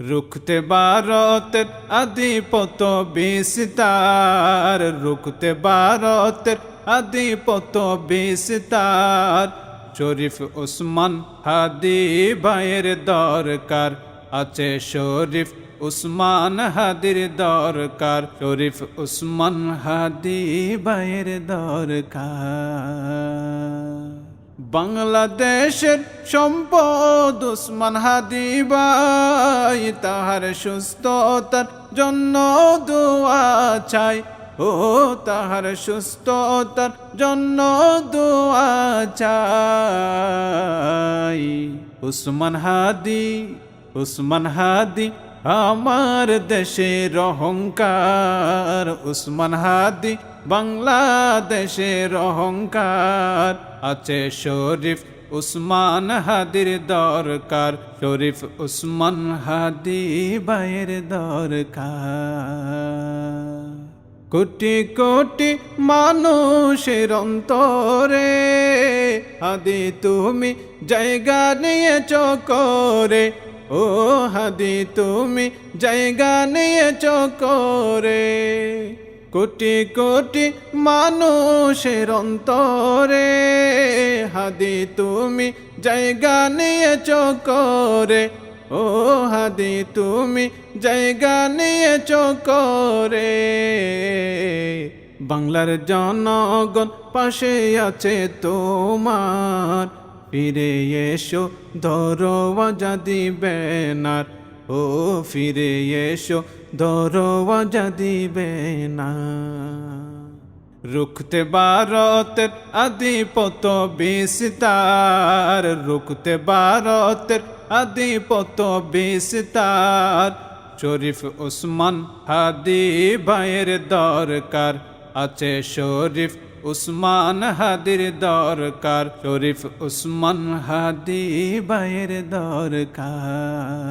রুখতে ভারতের আধিপত্য বিস্তার, রুখতে ভারতের আধিপত্য বিস্তার। শরীফ ওসমান হাদি ভাইয়ের দরকার আছে, শরীফ উসমান হাদির দরকার, শরীফ উসমান হাদি ভাইয়ের দরকার। বাংলাদেশের সম্পদ উসমান হাদি ভাই, তাহার সুস্থতার জন্য দোয়া চাই, ও তাহার সুস্থতার জন্য দোয়া চাই। উসমান হাদি, উসমান হাদি আমার দেশের অহংকার, উসমান হাদি বাংলাদেশের অহংকার আছে। শরীফ উসমান হাদির দরকার, শরীফ উসমান হাদি ভাইয়ের দরকার। কোটি কোটি মানুষের অন্তরে হাদি তুমি জায়গা নিয়েছ করে, ও হাদি তুমি জায়গা নিয়েছ করে। কোটি কোটি মানুষের অন্তরে হাদি তুমি জায়গা নিয়েছ করে, ও হাদি তুমি জায়গা নিয়েছ করে। বাংলার জনগণ পাশে আছে তোমার, ফিরে এসো ধরো আজাদি ব্যানার, ও ফিরে এসো ধরো আজাদি ব্যানার। রুখতে ভারতের আধিপত্য বিস্তার, রুখতে ভারতের আধিপত্য বিস্তার। শরীফ উসমান হাদি ভাইয়ের দরকার আছে, শরীফ উসমান হাদির দরকার, শরীফ উসমান হাদি ভাইয়ের দরকার।